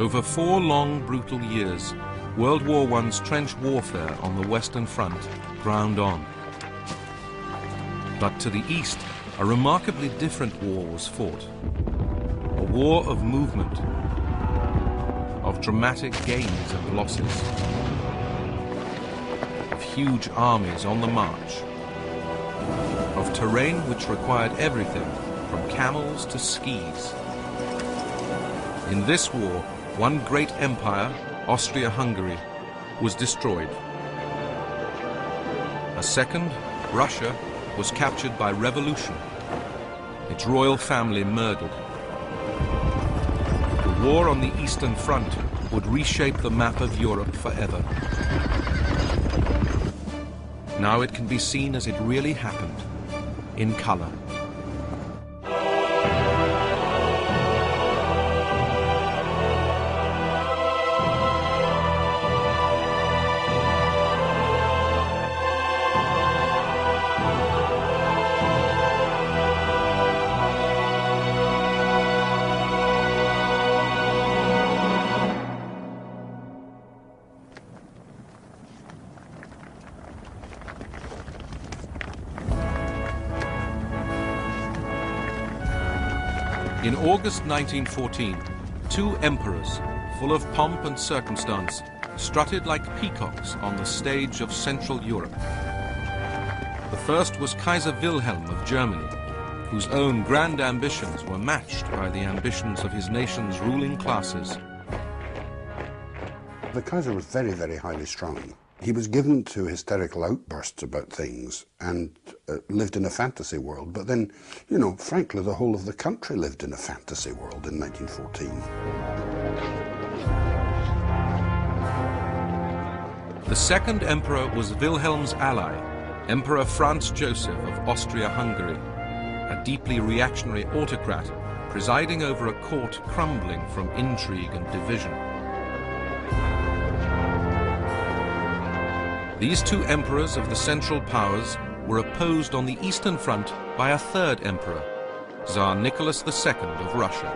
Over 4 long, brutal years, World War I's trench warfare on the Western Front ground on. But to the east, a remarkably different war was fought. A war of movement, of dramatic gains and losses, of huge armies on the march, of terrain which required everything from camels to skis. In this war, one great empire, Austria-Hungary, was destroyed. A second, Russia, was captured by revolution, its royal family murdered. The war on the Eastern Front would reshape the map of Europe forever. Now it can be seen as it really happened, in color. In August 1914, 2 emperors, full of pomp and circumstance, strutted like peacocks on the stage of Central Europe. The first was Kaiser Wilhelm of Germany, whose own grand ambitions were matched by the ambitions of his nation's ruling classes. The Kaiser was very, very highly strung. He was given to hysterical outbursts about things and lived in a fantasy world. But then, you know, frankly, the whole of the country lived in a fantasy world in 1914. The second emperor was Wilhelm's ally, Emperor Franz Joseph of Austria-Hungary, a deeply reactionary autocrat presiding over a court crumbling from intrigue and division. These 2 emperors of the Central Powers were opposed on the Eastern Front by a third emperor, Tsar Nicholas II of Russia.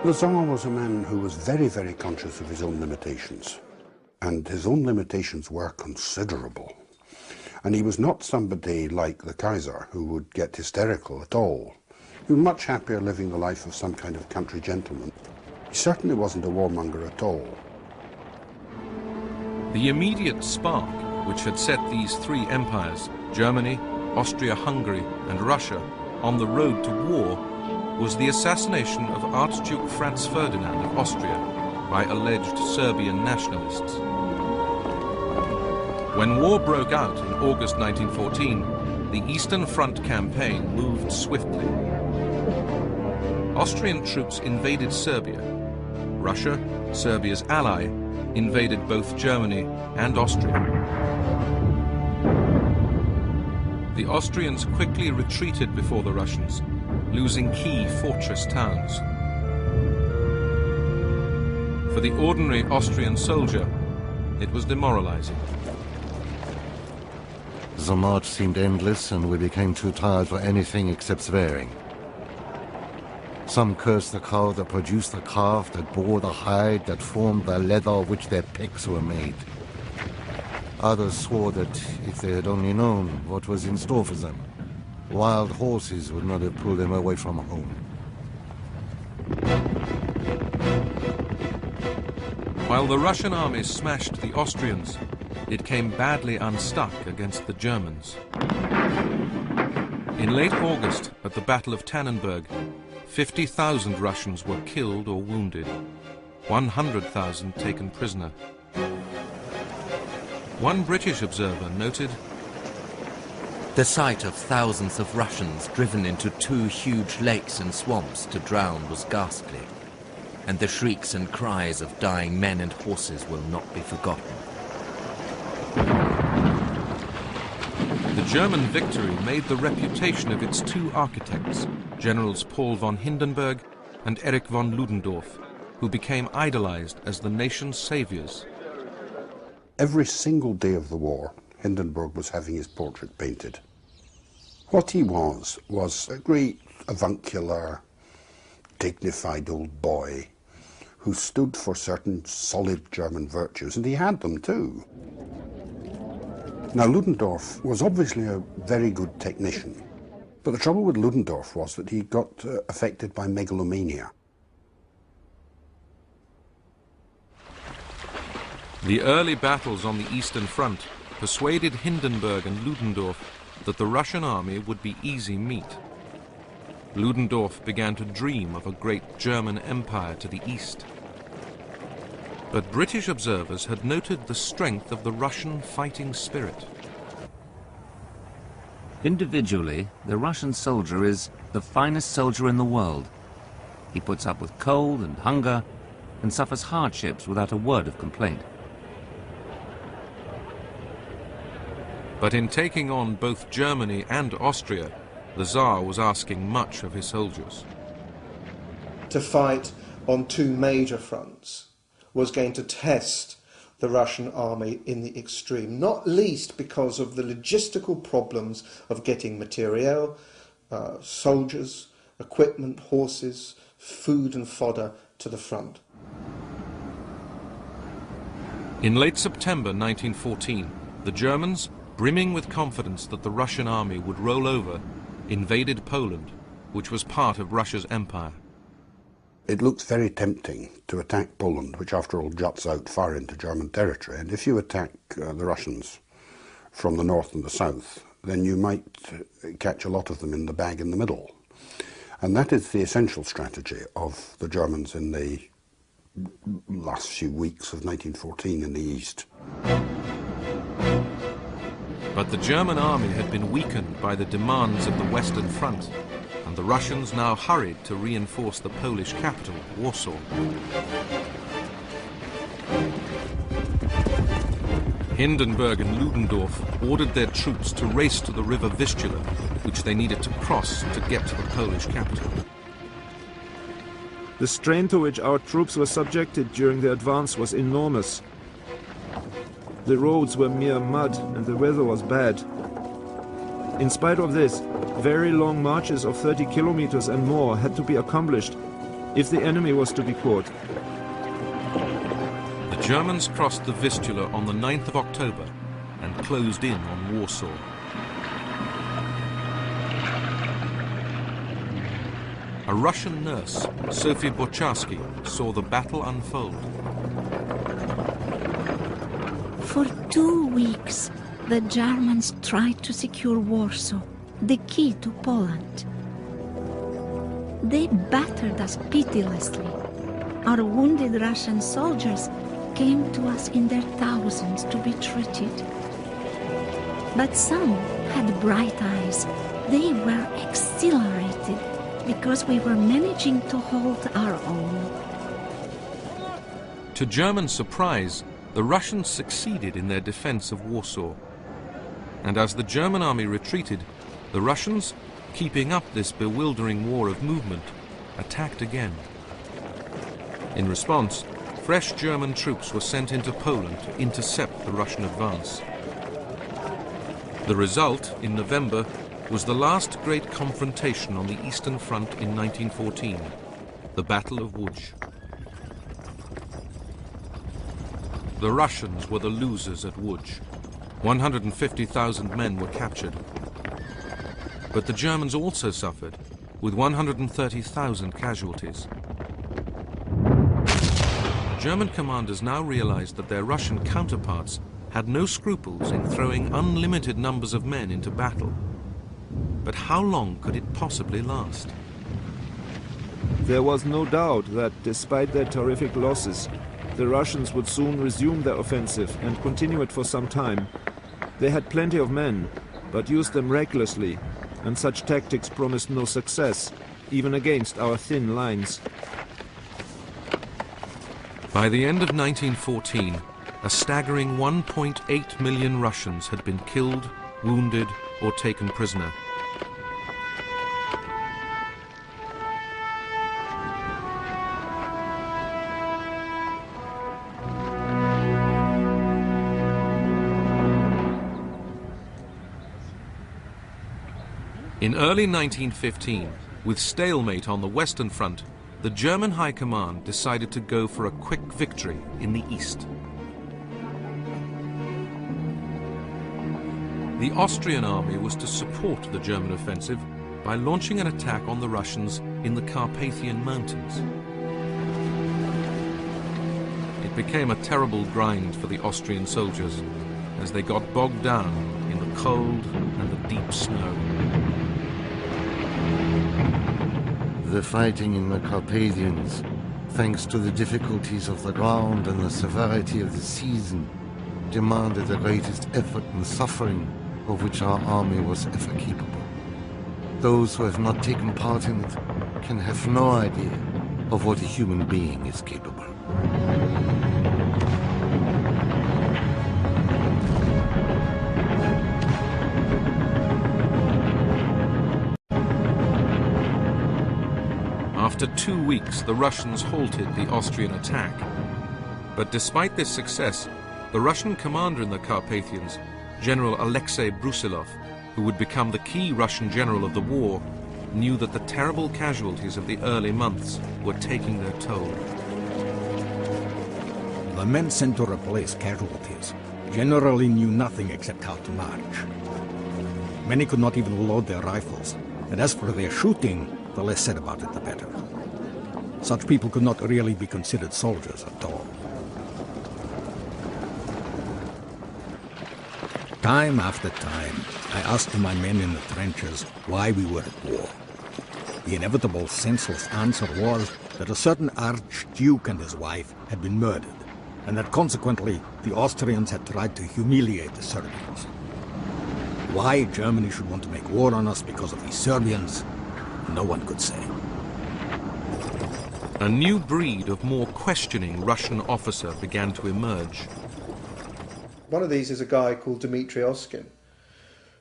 The Tsar was a man who was very, very conscious of his own limitations, and his own limitations were considerable. And he was not somebody like the Kaiser who would get hysterical at all. He was much happier living the life of some kind of country gentleman. He certainly wasn't a warmonger at all. The immediate spark which had set these 3 empires, Germany, Austria-Hungary and Russia, on the road to war was the assassination of Archduke Franz Ferdinand of Austria by alleged Serbian nationalists. When war broke out in August 1914, the Eastern Front campaign moved swiftly. Austrian troops invaded Serbia. Russia, Serbia's ally, invaded both Germany and Austria. The Austrians quickly retreated before the Russians, losing key fortress towns. For the ordinary Austrian soldier, it was demoralizing. The march seemed endless, and we became too tired for anything except swearing. Some cursed the cow that produced the calf, that bore the hide, that formed the leather of which their picks were made. Others swore that if they had only known what was in store for them, wild horses would not have pulled them away from home. While the Russian army smashed the Austrians, it came badly unstuck against the Germans. In late August, at the Battle of Tannenberg, 50,000 Russians were killed or wounded, 100,000 taken prisoner. One British observer noted, "The sight of thousands of Russians driven into 2 huge lakes and swamps to drown was ghastly, and the shrieks and cries of dying men and horses will not be forgotten." The German victory made the reputation of its 2 architects, Generals Paul von Hindenburg and Erich von Ludendorff, who became idolized as the nation's saviors. Every single day of the war, Hindenburg was having his portrait painted. What he was a great avuncular, dignified old boy who stood for certain solid German virtues, and he had them too. Now, Ludendorff was obviously a very good technician, but the trouble with Ludendorff was that he got affected by megalomania. The early battles on the Eastern Front persuaded Hindenburg and Ludendorff that the Russian army would be easy meat. Ludendorff began to dream of a great German empire to the east. But British observers had noted the strength of the Russian fighting spirit. Individually, the Russian soldier is the finest soldier in the world. He puts up with cold and hunger and suffers hardships without a word of complaint. But in taking on both Germany and Austria, the Tsar was asking much of his soldiers. To fight on two major fronts was going to test the Russian army in the extreme, not least because of the logistical problems of getting materiel, soldiers, equipment, horses, food and fodder to the front. In late September 1914, the Germans, brimming with confidence that the Russian army would roll over, invaded Poland, which was part of Russia's empire. It looked very tempting to attack Poland, which after all juts out far into German territory, and if you attack the Russians from the north and the south, then you might catch a lot of them in the bag in the middle. And that is the essential strategy of the Germans in the last few weeks of 1914 in the east. But the German army had been weakened by the demands of the Western Front, and the Russians now hurried to reinforce the Polish capital, Warsaw. Hindenburg and Ludendorff ordered their troops to race to the river Vistula, which they needed to cross to get to the Polish capital. The strain to which our troops were subjected during the advance was enormous. The roads were mere mud and the weather was bad. In spite of this, very long marches of 30 kilometers and more had to be accomplished if the enemy was to be caught. The Germans crossed the Vistula on the 9th of October and closed in on Warsaw. A Russian nurse, Sophie Bocharsky, saw the battle unfold. For 2 weeks, the Germans tried to secure Warsaw, the key to Poland. They battered us pitilessly. Our wounded Russian soldiers came to us in their thousands to be treated. But some had bright eyes. They were exhilarated because we were managing to hold our own. To German surprise, the Russians succeeded in their defense of Warsaw. And as the German army retreated, the Russians, keeping up this bewildering war of movement, attacked again. In response, fresh German troops were sent into Poland to intercept the Russian advance. The result, in November, was the last great confrontation on the Eastern Front in 1914, the Battle of Łódź. The Russians were the losers at Łódź. 150,000 men were captured. But the Germans also suffered, with 130,000 casualties. German commanders now realized that their Russian counterparts had no scruples in throwing unlimited numbers of men into battle. But how long could it possibly last? There was no doubt that, despite their terrific losses, the Russians would soon resume their offensive and continue it for some time. They had plenty of men, but used them recklessly, and such tactics promised no success, even against our thin lines. By the end of 1914, a staggering 1.8 million Russians had been killed, wounded, or taken prisoner. In early 1915, with stalemate on the Western Front, the German High Command decided to go for a quick victory in the east. The Austrian army was to support the German offensive by launching an attack on the Russians in the Carpathian Mountains. It became a terrible grind for the Austrian soldiers as they got bogged down in the cold and the deep snow. The fighting in the Carpathians, thanks to the difficulties of the ground and the severity of the season, demanded the greatest effort and suffering of which our army was ever capable. Those who have not taken part in it can have no idea of what a human being is capable. After 2 weeks, the Russians halted the Austrian attack. But despite this success, the Russian commander in the Carpathians, General Alexei Brusilov, who would become the key Russian general of the war, knew that the terrible casualties of the early months were taking their toll. The men sent to replace casualties generally knew nothing except how to march. Many could not even load their rifles, and as for their shooting, the less said about it, the better. Such people could not really be considered soldiers at all. Time after time, I asked my men in the trenches why we were at war. The inevitable senseless answer was that a certain Archduke and his wife had been murdered, and that consequently the Austrians had tried to humiliate the Serbians. Why Germany should want to make war on us because of these Serbians, no one could say. A new breed of more questioning Russian officer began to emerge. One of these is a guy called Dmitry Oskin,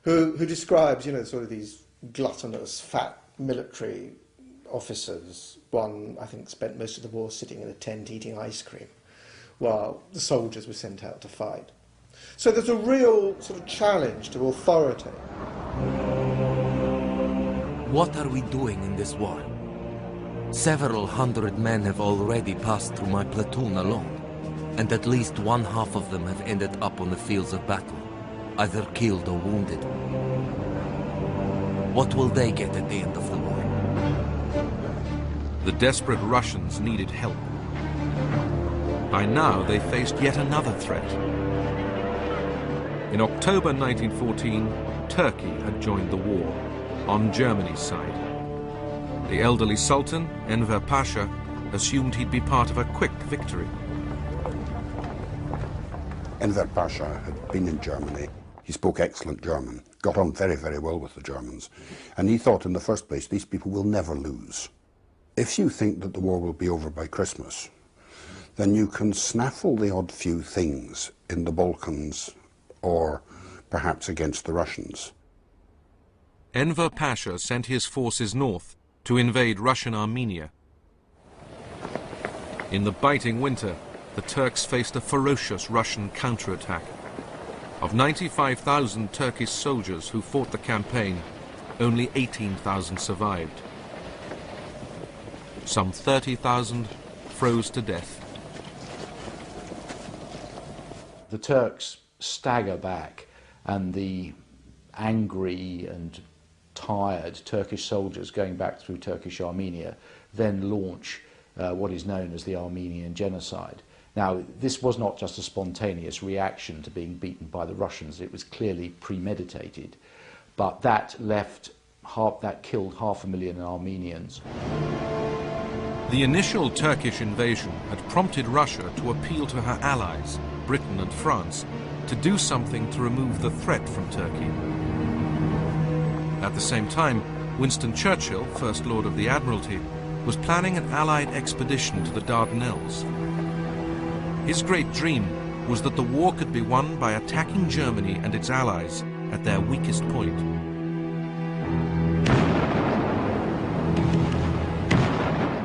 who describes, sort of these gluttonous, fat military officers. One, I think, spent most of the war sitting in a tent eating ice cream, while the soldiers were sent out to fight. So there's a real sort of challenge to authority. What are we doing in this war? Several hundred men have already passed through my platoon alone, and at least one half of them have ended up on the fields of battle, either killed or wounded. What will they get at the end of the war? The desperate Russians needed help. By now, they faced yet another threat. In October 1914, Turkey had joined the war, on Germany's side. The elderly Sultan, Enver Pasha, assumed he'd be part of a quick victory. Enver Pasha had been in Germany. He spoke excellent German, got on very, very well with the Germans, and he thought, in the first place, these people will never lose. If you think that the war will be over by Christmas, then you can snaffle the odd few things in the Balkans or perhaps against the Russians. Enver Pasha sent his forces north to invade Russian Armenia. In the biting winter, the Turks faced a ferocious Russian counterattack. Of 95,000 Turkish soldiers who fought the campaign, only 18,000 survived. Some 30,000 froze to death. The Turks stagger back, and the angry and tired Turkish soldiers going back through Turkish Armenia then launch what is known as the Armenian Genocide. Now, this was not just a spontaneous reaction to being beaten by the Russians. It was clearly premeditated, but that killed 500,000 Armenians. The initial Turkish invasion had prompted Russia to appeal to her allies, Britain and France, to do something to remove the threat from Turkey. At the same time, Winston Churchill, First Lord of the Admiralty, was planning an Allied expedition to the Dardanelles. His great dream was that the war could be won by attacking Germany and its allies at their weakest point.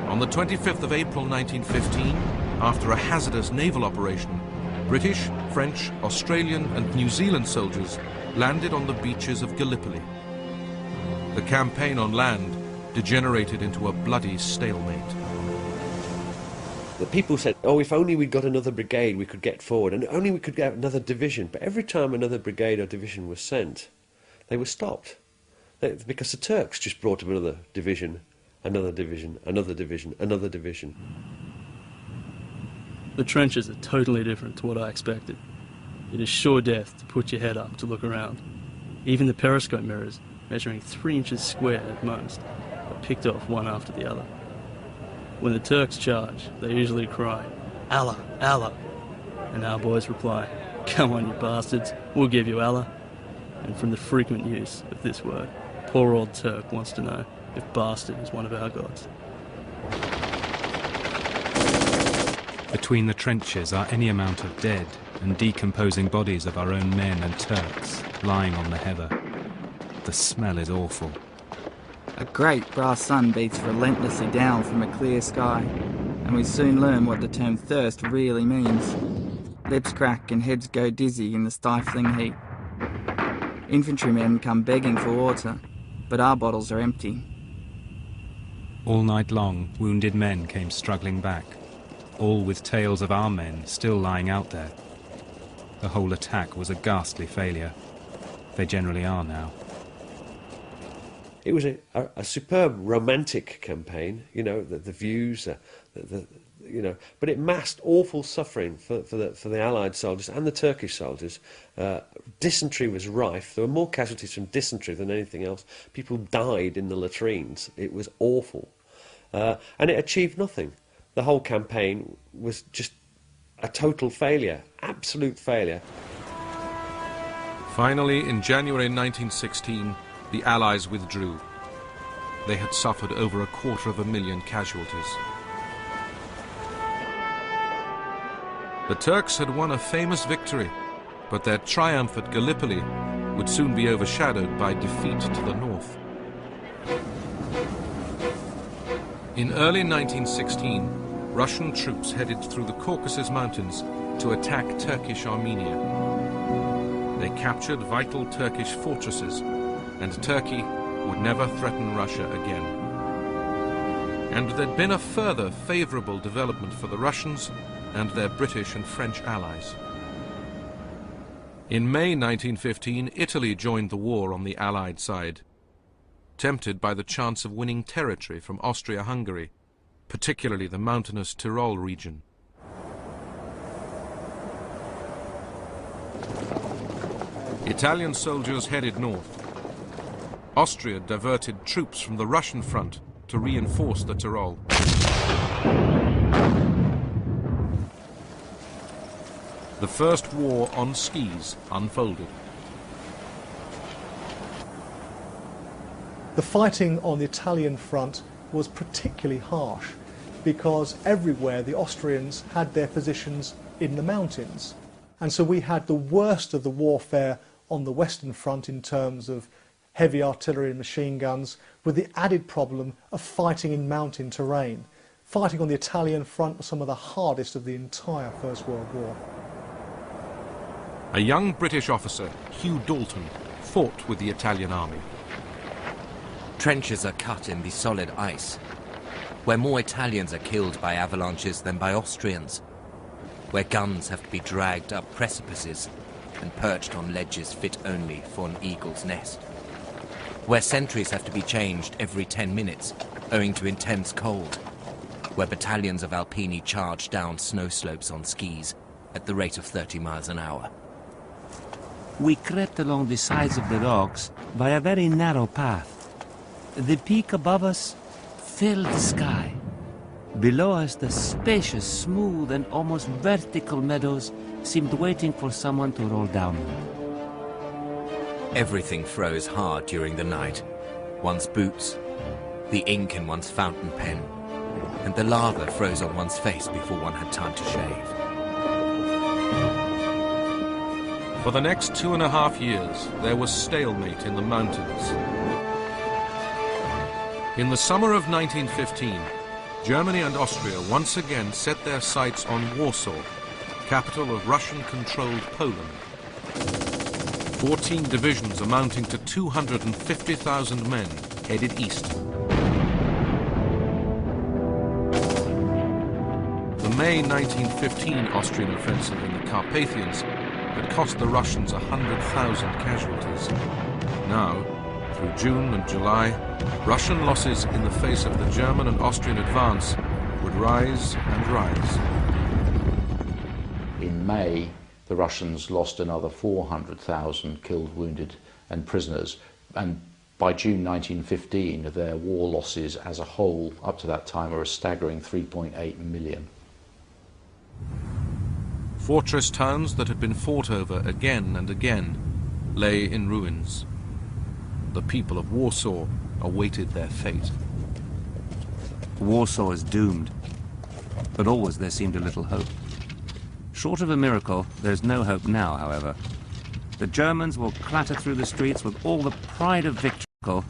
On the 25th of April 1915, after a hazardous naval operation, British, French, Australian and New Zealand soldiers landed on the beaches of Gallipoli. the campaign on land degenerated into a bloody stalemate. The people said, oh, if only we'd got another brigade, we could get forward, and only we could get another division. But every time another brigade or division was sent, they were stopped. Because the Turks just brought up another division, another division, another division, another division. The trenches are totally different to what I expected. It is sure death to put your head up to look around. Even the periscope mirrors, measuring 3 inches square at most, are picked off one after the other. When the Turks charge, they usually cry, Allah, Allah, and our boys reply, come on you bastards, we'll give you Allah. And from the frequent use of this word, poor old Turk wants to know if bastard is one of our gods. Between the trenches are any amount of dead and decomposing bodies of our own men and Turks lying on the heather. The smell is awful. A great brass sun beats relentlessly down from a clear sky, and we soon learn what the term thirst really means. Lips crack and heads go dizzy in the stifling heat. Infantrymen come begging for water, but our bottles are empty. All night long, wounded men came struggling back, all with tales of our men still lying out there. The whole attack was a ghastly failure. They generally are now. It was a superb romantic campaign, you know, the views, you know, but it masked awful suffering for the Allied soldiers and the Turkish soldiers. Dysentery was rife. There were more casualties from dysentery than anything else. People died in the latrines. It was awful. And it achieved nothing. The whole campaign was just a total failure, absolute failure. Finally, in January 1916, the Allies withdrew. They had suffered over 250,000 casualties. The Turks had won a famous victory, but their triumph at Gallipoli would soon be overshadowed by defeat to the north. In early 1916, Russian troops headed through the Caucasus Mountains to attack Turkish Armenia. They captured vital Turkish fortresses, and Turkey would never threaten Russia again. And there'd been a further favourable development for the Russians and their British and French allies. In May 1915, Italy joined the war on the Allied side, tempted by the chance of winning territory from Austria-Hungary, particularly the mountainous Tyrol region. Italian soldiers headed north. Austria diverted troops from the Russian front to reinforce the Tyrol. The First War on Skis unfolded. The fighting on the Italian front was particularly harsh because everywhere the Austrians had their positions in the mountains. And so we had the worst of the warfare on the Western front in terms of heavy artillery and machine guns, with the added problem of fighting in mountain terrain. Fighting on the Italian front was some of the hardest of the entire First World War. A young British officer, Hugh Dalton, fought with the Italian army. Trenches are cut in the solid ice, where more Italians are killed by avalanches than by Austrians, where guns have to be dragged up precipices and perched on ledges fit only for an eagle's nest, where sentries have to be changed every 10 minutes owing to intense cold, where battalions of Alpini charge down snow slopes on skis at the rate of 30 miles an hour. We crept along the sides of the rocks by a very narrow path. The peak above us filled the sky. Below us, the spacious, smooth, and almost vertical meadows seemed waiting for someone to roll down them. Everything froze hard during the night. One's boots, the ink in one's fountain pen, and the lava froze on one's face before one had time to shave. For the next 2.5 years, there was stalemate in the mountains. In the summer of 1915, Germany and Austria once again set their sights on Warsaw, capital of Russian-controlled Poland. 14 divisions amounting to 250,000 men headed east. The May 1915 Austrian offensive in the Carpathians had cost the Russians 100,000 casualties. Now, through June and July, Russian losses in the face of the German and Austrian advance would rise and rise. In May, the Russians lost another 400,000 killed, wounded and prisoners, and by June 1915 their war losses as a whole up to that time were a staggering 3.8 million. Fortress towns that had been fought over again and again lay in ruins. The people of Warsaw awaited their fate. Warsaw is doomed, but always there seemed a little hope. Short of a miracle, there's no hope now, however. The Germans will clatter through the streets with all the pride of victory.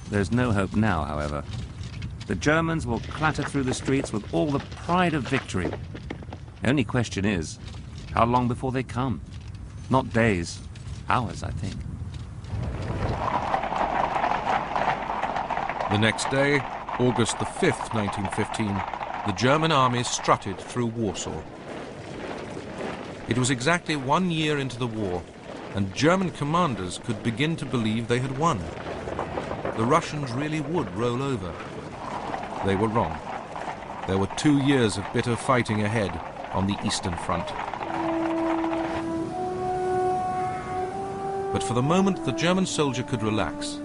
There's no hope now, however. The Germans will clatter through the streets with all the pride of victory. The only question is, how long before they come? Not days, hours, I think. The next day, August the 5th, 1915, the German army strutted through Warsaw. It was exactly 1 year into the war, and German commanders could begin to believe they had won. The Russians really would roll over. They were wrong. There were 2 years of bitter fighting ahead on the Eastern Front. But for the moment, the German soldier could relax.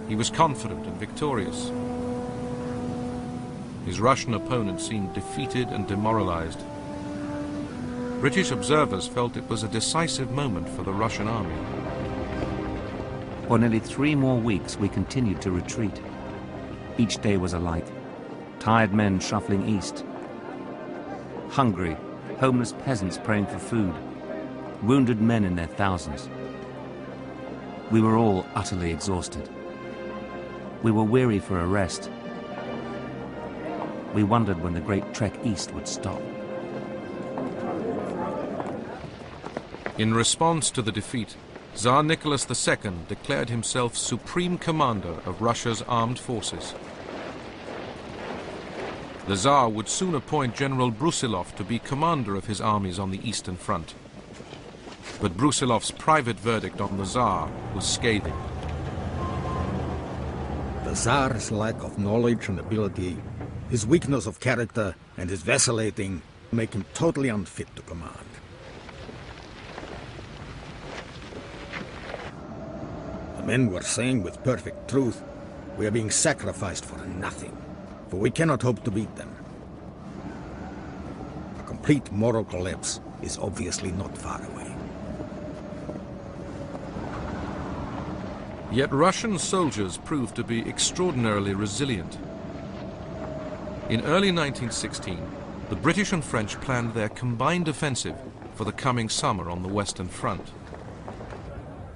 He was confident and victorious. His Russian opponent seemed defeated and demoralized. British observers felt it was a decisive moment for the Russian army. For nearly 3 more weeks, we continued to retreat. Each day was alike. Tired men shuffling east. Hungry, homeless peasants praying for food. Wounded men in their thousands. We were all utterly exhausted. We were weary for a rest. We wondered when the great trek east would stop. In response to the defeat, Tsar Nicholas II declared himself supreme commander of Russia's armed forces. The Tsar would soon appoint General Brusilov to be commander of his armies on the Eastern Front. But Brusilov's private verdict on the Tsar was scathing. The Tsar's lack of knowledge and ability, his weakness of character, and his vacillating make him totally unfit to command. The men were saying with perfect truth, we are being sacrificed for nothing, for we cannot hope to beat them. A complete moral collapse is obviously not far away. Yet Russian soldiers proved to be extraordinarily resilient. In early 1916, the British and French planned their combined offensive for the coming summer on the Western Front.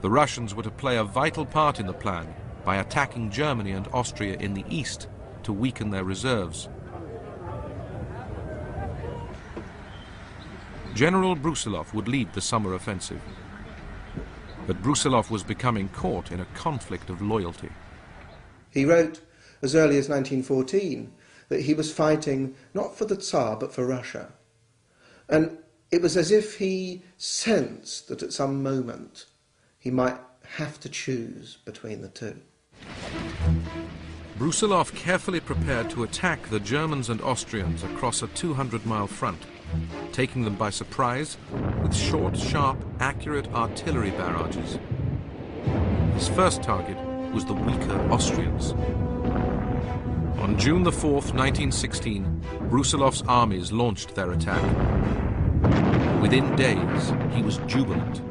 The Russians were to play a vital part in the plan by attacking Germany and Austria in the east to weaken their reserves. General Brusilov would lead the summer offensive. But Brusilov was becoming caught in a conflict of loyalty. He wrote as early as 1914 that he was fighting not for the Tsar but for Russia. And it was as if he sensed that at some moment he might have to choose between the two. Brusilov carefully prepared to attack the Germans and Austrians across a 200-mile front, taking them by surprise with short, sharp, accurate artillery barrages. His first target was the weaker Austrians. On June the 4th, 1916, Brusilov's armies launched their attack. Within days, he was jubilant.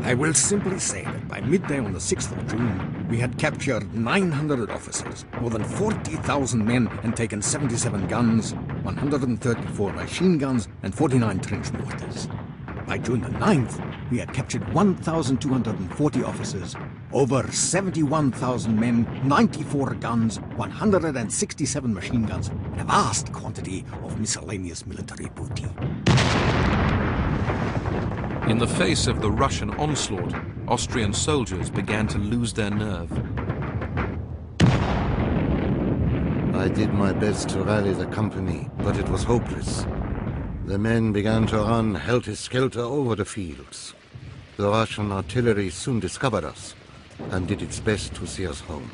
I will simply say that by midday on the 6th of June, we had captured 900 officers, more than 40,000 men, and taken 77 guns, 134 machine guns, and 49 trench mortars. By June the 9th, we had captured 1,240 officers, over 71,000 men, 94 guns, 167 machine guns, and a vast quantity of miscellaneous military booty. In the face of the Russian onslaught, Austrian soldiers began to lose their nerve. I did my best to rally the company, but it was hopeless. The men began to run helter-skelter over the fields. The Russian artillery soon discovered us and did its best to see us home.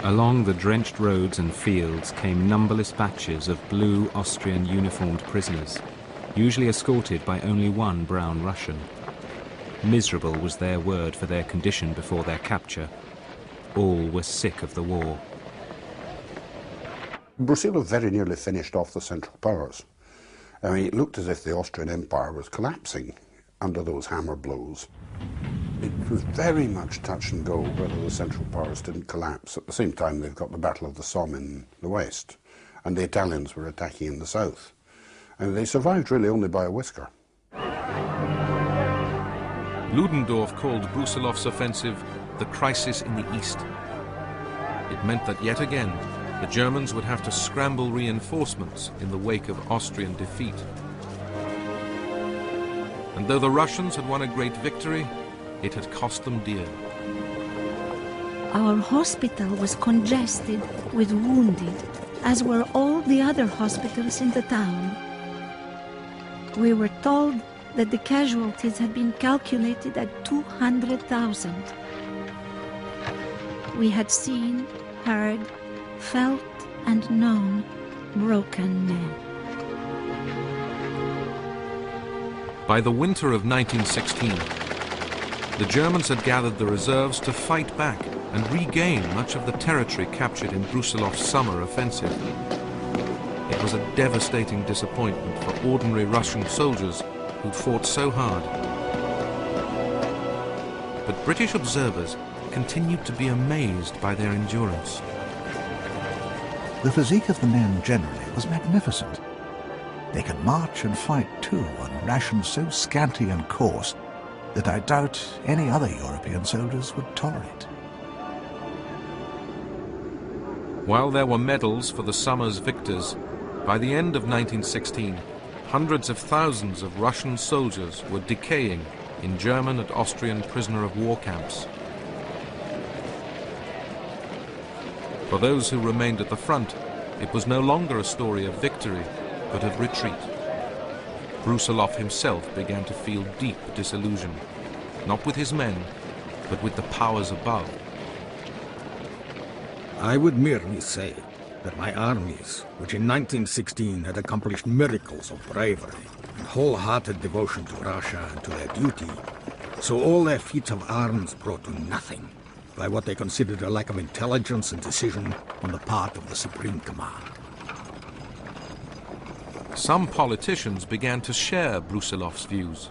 Along the drenched roads and fields came numberless batches of blue Austrian uniformed prisoners, usually escorted by only one brown Russian. Miserable was their word for their condition before their capture. All were sick of the war. Brusilov very nearly finished off the Central Powers. I mean, it looked as if the Austrian Empire was collapsing under those hammer blows. It was very much touch and go whether the Central Powers didn't collapse. At the same time, they've got the Battle of the Somme in the west, and the Italians were attacking in the south. And they survived really only by a whisker. Ludendorff called Brusilov's offensive the crisis in the east. It meant that yet again, the Germans would have to scramble reinforcements in the wake of Austrian defeat. And though the Russians had won a great victory, it had cost them dear. Our hospital was congested with wounded, as were all the other hospitals in the town. We were told that the casualties had been calculated at 200,000. We had seen, heard, felt and known broken men. By the winter of 1916, the Germans had gathered the reserves to fight back and regain much of the territory captured in Brusilov's summer offensive. It was a devastating disappointment for ordinary Russian soldiers who'd fought so hard. But British observers continued to be amazed by their endurance. The physique of the men generally was magnificent. They could march and fight too on rations so scanty and coarse that I doubt any other European soldiers would tolerate. While there were medals for the summer's victors, by the end of 1916, hundreds of thousands of Russian soldiers were decaying in German and Austrian prisoner-of-war camps. For those who remained at the front, it was no longer a story of victory, but of retreat. Brusilov himself began to feel deep disillusion, not with his men, but with the powers above. I would merely say that my armies, which in 1916 had accomplished miracles of bravery and wholehearted devotion to Russia and to their duty, saw all their feats of arms brought to nothing by what they considered a lack of intelligence and decision on the part of the Supreme Command. Some politicians began to share Brusilov's views.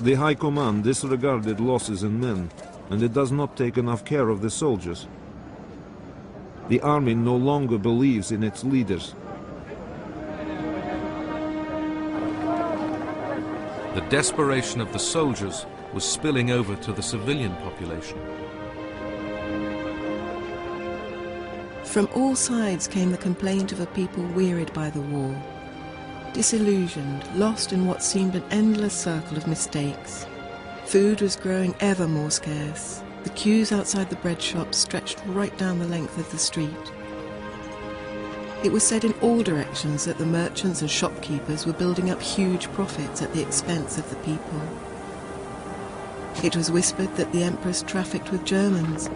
The High Command disregarded losses in men, and it does not take enough care of the soldiers. The army no longer believes in its leaders. The desperation of the soldiers was spilling over to the civilian population. From all sides came the complaint of a people wearied by the war, disillusioned, lost in what seemed an endless circle of mistakes. Food was growing ever more scarce. The queues outside the bread shops stretched right down the length of the street. It was said in all directions that the merchants and shopkeepers were building up huge profits at the expense of the people. It was whispered that the Empress trafficked with Germans.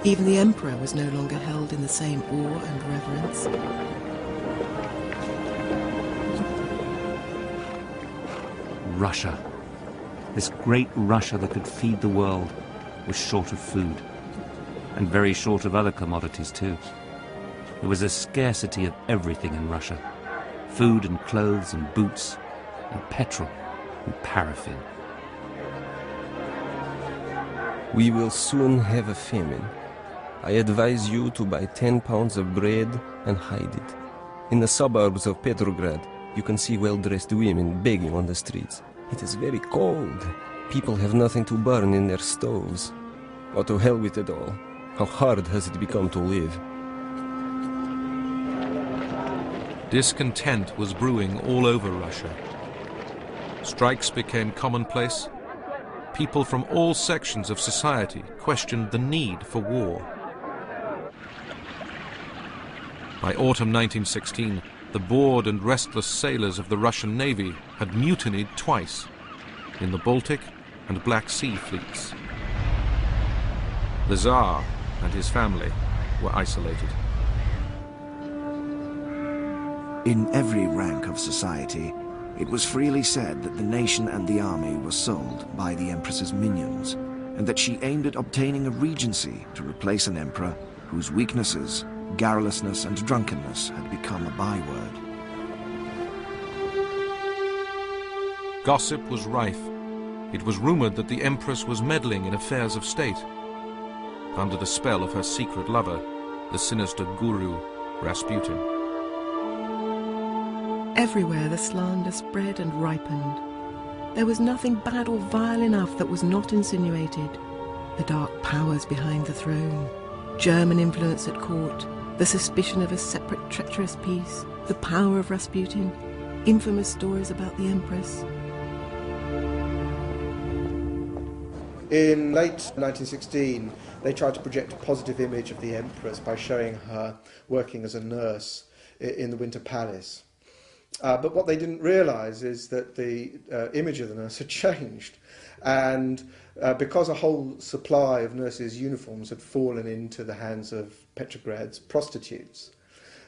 Even the Emperor was no longer held in the same awe and reverence. Russia, this great Russia that could feed the world, was short of food, and very short of other commodities too. There was a scarcity of everything in Russia: food and clothes and boots and petrol and paraffin. We will soon have a famine. I advise you to buy 10 pounds of bread and hide it. In the suburbs of Petrograd, you can see well-dressed women begging on the streets. It is very cold. People have nothing to burn in their stoves. Oh, to hell with it all. How hard has it become to live? Discontent was brewing all over Russia. Strikes became commonplace, people from all sections of society questioned the need for war. By autumn 1916, the bored and restless sailors of the Russian Navy had mutinied twice, in the Baltic and Black Sea fleets. The Tsar and his family were isolated. In every rank of society, it was freely said that the nation and the army were sold by the Empress's minions, and that she aimed at obtaining a regency to replace an emperor whose weaknesses, garrulousness and drunkenness had become a byword. Gossip was rife. It was rumored that the Empress was meddling in affairs of state, under the spell of her secret lover, the sinister guru, Rasputin. Everywhere the slander spread and ripened. There was nothing bad or vile enough that was not insinuated. The dark powers behind the throne, German influence at court, the suspicion of a separate treacherous peace, the power of Rasputin, infamous stories about the Empress. In late 1916, they tried to project a positive image of the Empress by showing her working as a nurse in the Winter Palace. But what they didn't realise is that the image of the nurse had changed, and because a whole supply of nurses' uniforms had fallen into the hands of Petrograd's prostitutes,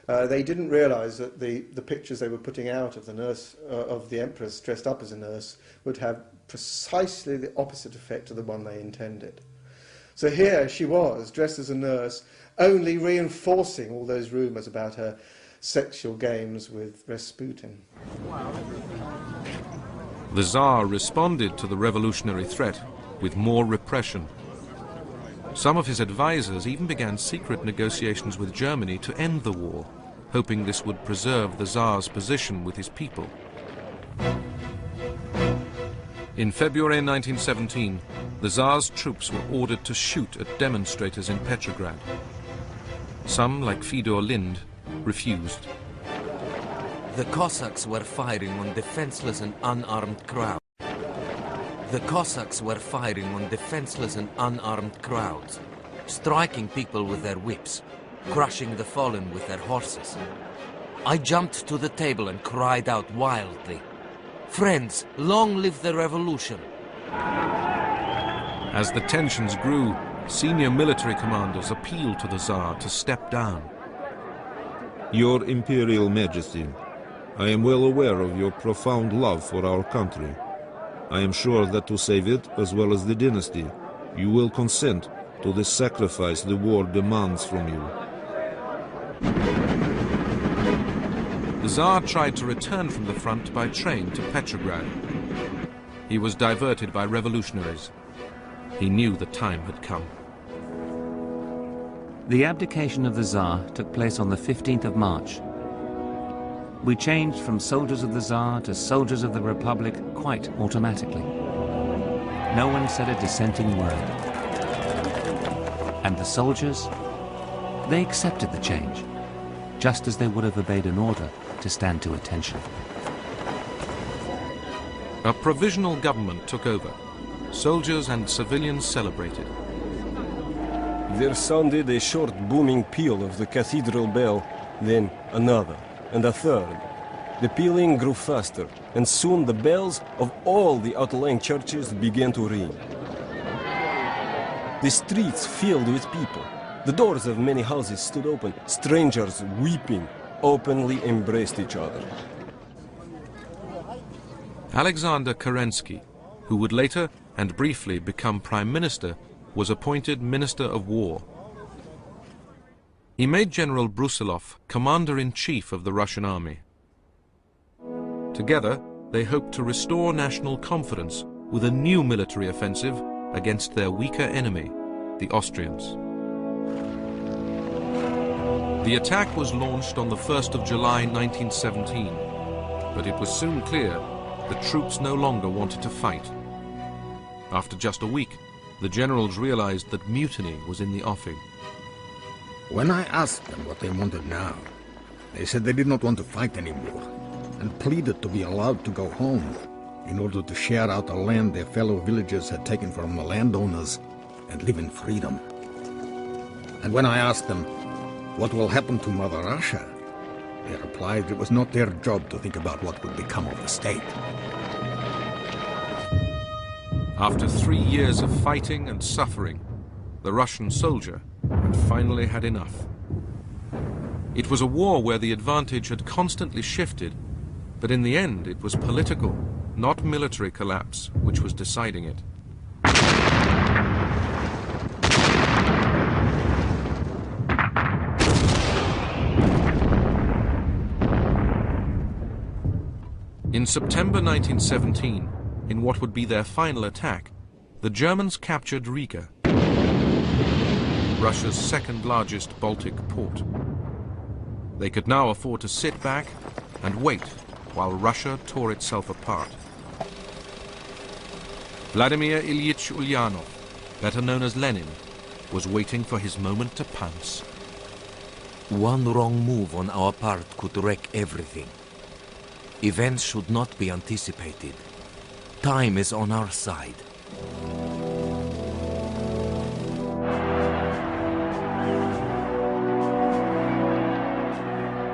they didn't realise that the pictures they were putting out of the nurse, of the Empress dressed up as a nurse, would have precisely the opposite effect to the one they intended. So here she was, dressed as a nurse, only reinforcing all those rumours about her sexual games with Rasputin. The Tsar responded to the revolutionary threat with more repression. Some of his advisors even began secret negotiations with Germany to end the war, hoping this would preserve the Tsar's position with his people. In February 1917, the Tsar's troops were ordered to shoot at demonstrators in Petrograd. Some, like Fedor Lind, refused. The Cossacks were firing on defenseless and unarmed crowds. The Cossacks were firing on defenseless and unarmed crowds, striking people with their whips, crushing the fallen with their horses. I jumped to the table and cried out wildly, "Friends, long live the revolution!" As the tensions grew, senior military commanders appealed to the Tsar to step down. Your Imperial Majesty, I am well aware of your profound love for our country. I am sure that to save it, as well as the dynasty, you will consent to the sacrifice the war demands from you. The Tsar tried to return from the front by train to Petrograd. He was diverted by revolutionaries. He knew the time had come. The abdication of the Tsar took place on the 15th of March. We changed from soldiers of the Tsar to soldiers of the Republic quite automatically. No one said a dissenting word. And the soldiers, they accepted the change, just as they would have obeyed an order to stand to attention. A provisional government took over. Soldiers and civilians celebrated. There sounded a short booming peal of the cathedral bell, then another and a third. The pealing grew faster, and soon the bells of all the outlying churches began to ring. The streets filled with people. The doors of many houses stood open. Strangers, weeping, openly embraced each other. Alexander Kerensky, who would later and briefly become Prime Minister, was appointed Minister of War. He made General Brusilov Commander-in-Chief of the Russian army. Together, they hoped to restore national confidence with a new military offensive against their weaker enemy, the Austrians. The attack was launched on the 1st of July 1917, but it was soon clear the troops no longer wanted to fight. After just a week, the generals realized that mutiny was in the offing. When I asked them what they wanted now, they said they did not want to fight anymore, and pleaded to be allowed to go home. in order to share out the land their fellow villagers had taken from the landowners and live in freedom. And when I asked them, what will happen to Mother Russia? They replied it was not their job to think about what would become of the state. After 3 years of fighting and suffering, the Russian soldier had finally had enough. It was a war where the advantage had constantly shifted, but in the end it was political, not military collapse, which was deciding it. In September 1917, in what would be their final attack, the Germans captured Riga, Russia's second largest Baltic port. They could now afford to sit back and wait while Russia tore itself apart. Vladimir Ilyich Ulyanov, better known as Lenin, was waiting for his moment to pounce. One wrong move on our part could wreck everything. Events should not be anticipated. Time is on our side.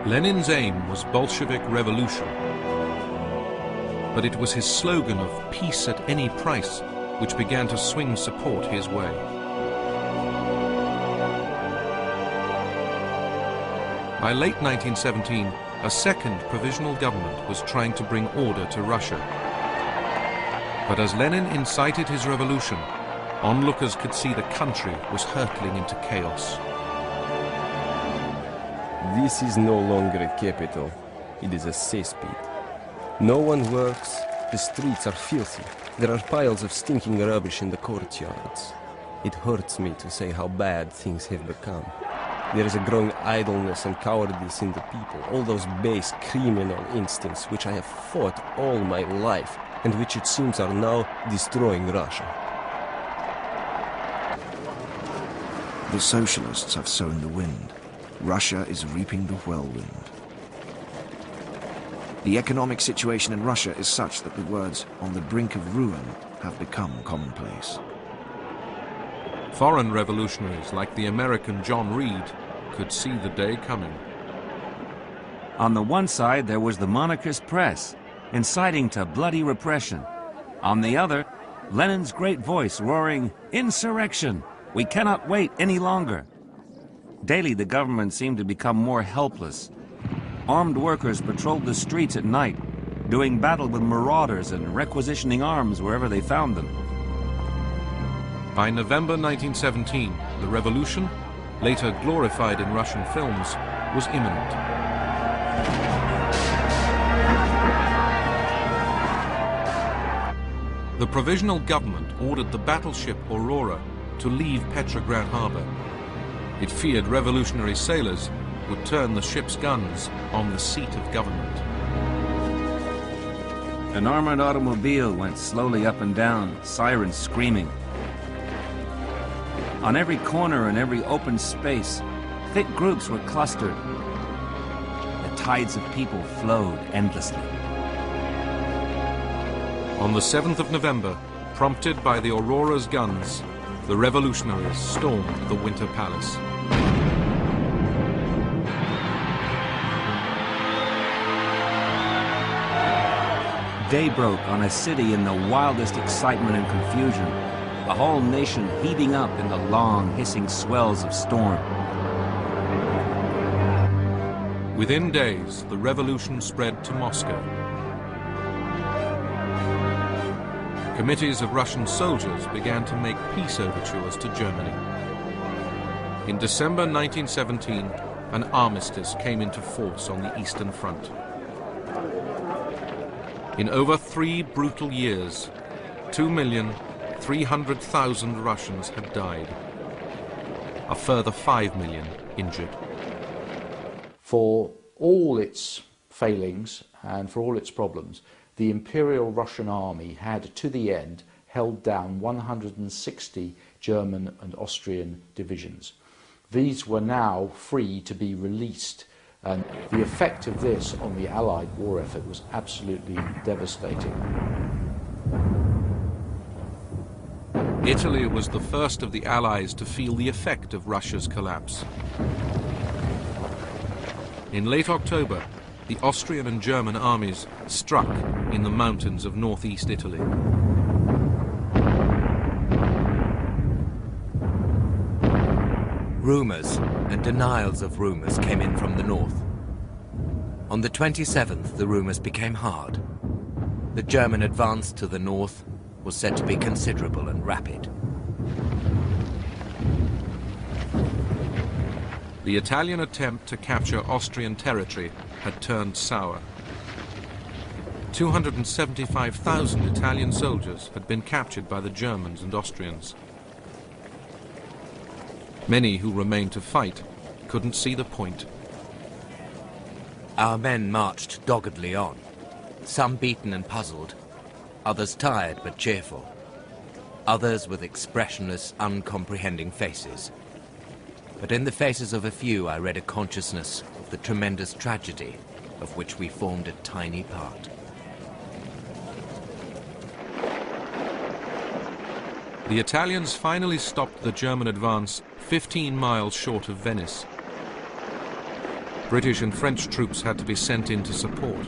Lenin's aim was Bolshevik revolution, but it was his slogan of peace at any price which began to swing support his way. By late 1917, a second provisional government was trying to bring order to Russia. But as Lenin incited his revolution, onlookers could see the country was hurtling into chaos. This is no longer a capital. It is a cesspit. No one works. The streets are filthy. There are piles of stinking rubbish in the courtyards. It hurts me to say how bad things have become. There is a growing idleness and cowardice in the people, all those base criminal instincts which I have fought all my life and which it seems are now destroying Russia. The socialists have sown the wind. Russia is reaping the whirlwind. The economic situation in Russia is such that the words "on the brink of ruin" have become commonplace. Foreign revolutionaries like the American John Reed could see the day coming. On the one side, there was the monarchist press, inciting to bloody repression. On the other, Lenin's great voice roaring, "Insurrection! We cannot wait any longer!" Daily, the government seemed to become more helpless. Armed workers patrolled the streets at night, doing battle with marauders and requisitioning arms wherever they found them. By November 1917, the revolution, later glorified in Russian films, was imminent. The provisional government ordered the battleship Aurora to leave Petrograd harbor. It feared revolutionary sailors would turn the ship's guns on the seat of government. An armored automobile went slowly up and down, sirens screaming. On every corner and every open space, thick groups were clustered. The tides of people flowed endlessly. On the 7th of November, prompted by the Aurora's guns, the revolutionaries stormed the Winter Palace. Day broke on a city in the wildest excitement and confusion, a whole nation heaving up in the long, hissing swells of storm. Within days, the revolution spread to Moscow. Committees of Russian soldiers began to make peace overtures to Germany. In December 1917, an armistice came into force on the Eastern Front. In over 3 brutal years, 2,300,000 Russians had died. A further 5 million injured. For all its failings and for all its problems, the Imperial Russian Army had, to the end, held down 160 German and Austrian divisions. These were now free to be released, and the effect of this on the Allied war effort was absolutely devastating. Italy was the first of the Allies to feel the effect of Russia's collapse. In late October, the Austrian and German armies struck in the mountains of northeast Italy. Rumours and denials of rumours came in from the north. On the 27th, the rumours became hard. The German advance to the north was said to be considerable and rapid. The Italian attempt to capture Austrian territory had turned sour. 275,000 Italian soldiers had been captured by the Germans and Austrians. Many who remained to fight couldn't see the point. Our men marched doggedly on, some beaten and puzzled, others tired but cheerful, others with expressionless, uncomprehending faces. But in the faces of a few I read a consciousness of the tremendous tragedy of which we formed a tiny part. The Italians finally stopped the German advance 15 miles short of Venice. British and French troops had to be sent in to support.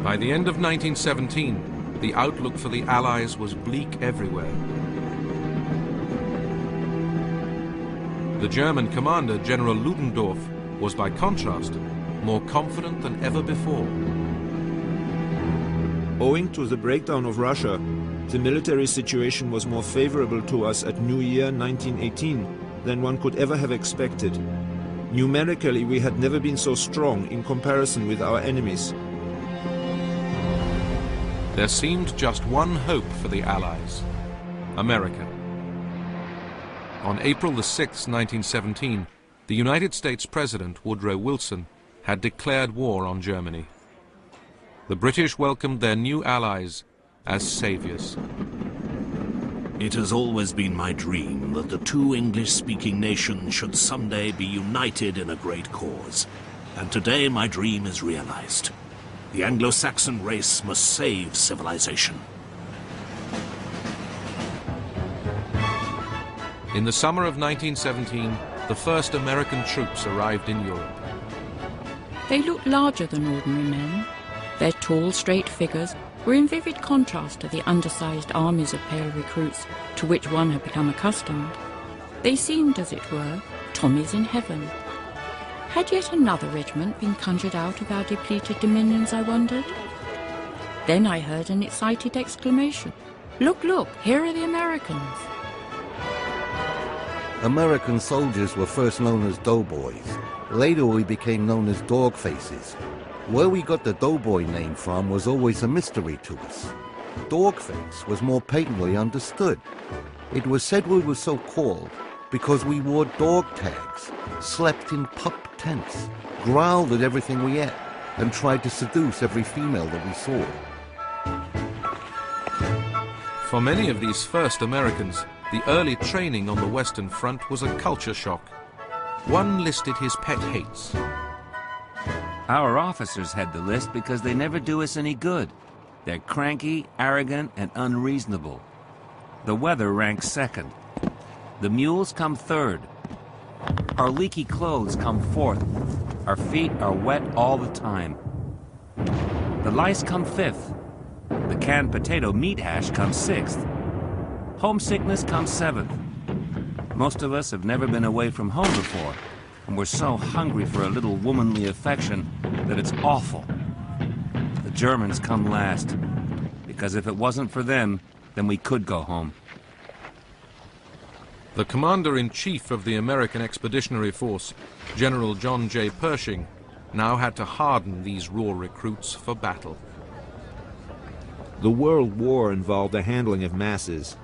By the end of 1917, the outlook for the Allies was bleak everywhere. The German commander, General Ludendorff, was by contrast more confident than ever before. Owing to the breakdown of Russia, the military situation was more favorable to us at New Year 1918 than one could ever have expected. Numerically, we had never been so strong in comparison with our enemies. There seemed just one hope for the Allies: America. On April the 6th, 1917, the United States President Woodrow Wilson had declared war on Germany. The British welcomed their new allies as saviors. It has always been my dream that the two English-speaking nations should someday be united in a great cause. And today my dream is realized. The Anglo-Saxon race must save civilization. In the summer of 1917, the first American troops arrived in Europe. They looked larger than ordinary men. Their tall, straight figures were in vivid contrast to the undersized armies of pale recruits to which one had become accustomed. They seemed, as it were, Tommies in heaven. Had yet another regiment been conjured out of our depleted dominions, I wondered? Then I heard an excited exclamation. Look, look, here are the Americans. American soldiers were first known as doughboys. Later we became known as dog faces. Where we got the doughboy name from was always a mystery to us. Dogface was more patently understood. It was said we were so called because we wore dog tags, slept in pup tents, growled at everything we ate, and tried to seduce every female that we saw. For many of these first Americans, the early training on the Western Front was a culture shock. One listed his pet hates. Our officers had the list because they never do us any good. They're cranky, arrogant, and unreasonable. The weather ranks second. The mules come third. Our leaky clothes come fourth. Our feet are wet all the time. The lice come fifth. The canned potato meat hash comes sixth. Homesickness comes seventh. Most of us have never been away from home before, and we're so hungry for a little womanly affection that it's awful. The Germans come last, because if it wasn't for them, then we could go home. The commander-in-chief of the American Expeditionary Force, General John J. Pershing, now had to harden these raw recruits for battle. The World War involved the handling of masses.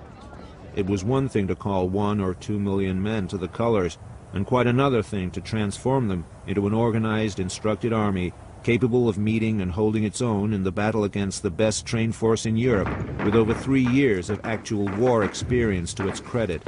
It was one thing to call 1 or 2 million men to the colors, and quite another thing to transform them into an organized, instructed army capable of meeting and holding its own in the battle against the best trained force in Europe, with over 3 years of actual war experience to its credit.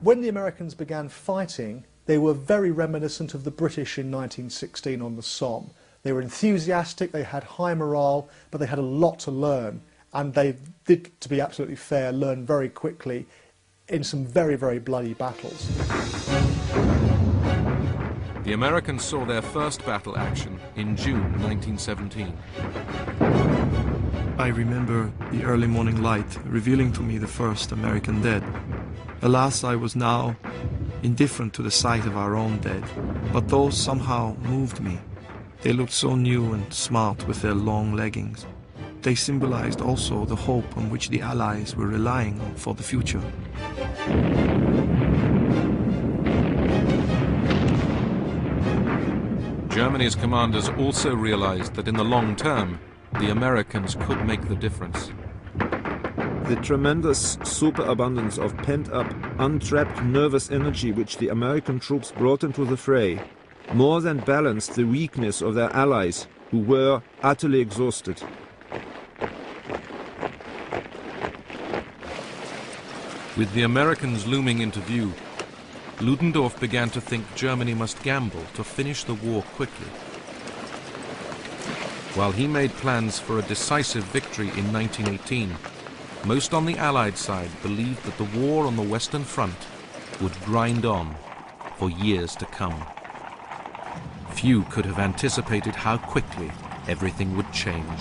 When the Americans began fighting, they were very reminiscent of the British in 1916 on the Somme. They were enthusiastic, they had high morale, but they had a lot to learn. and they did, to be absolutely fair, learn very quickly in some very, very bloody battles. The Americans saw their first battle action in June 1917. I remember the early morning light revealing to me the first American dead. Alas, I was now indifferent to the sight of our own dead, but those somehow moved me. They looked so new and smart with their long leggings. They symbolized also the hope on which the Allies were relying on for the future. Germany's commanders also realized that in the long term, the Americans could make the difference. The tremendous superabundance of pent-up, untrapped nervous energy which the American troops brought into the fray more than balanced the weakness of their allies, who were utterly exhausted. With the Americans looming into view, Ludendorff began to think Germany must gamble to finish the war quickly. While he made plans for a decisive victory in 1918, most on the Allied side believed that the war on the Western Front would grind on for years to come. Few could have anticipated how quickly everything would change.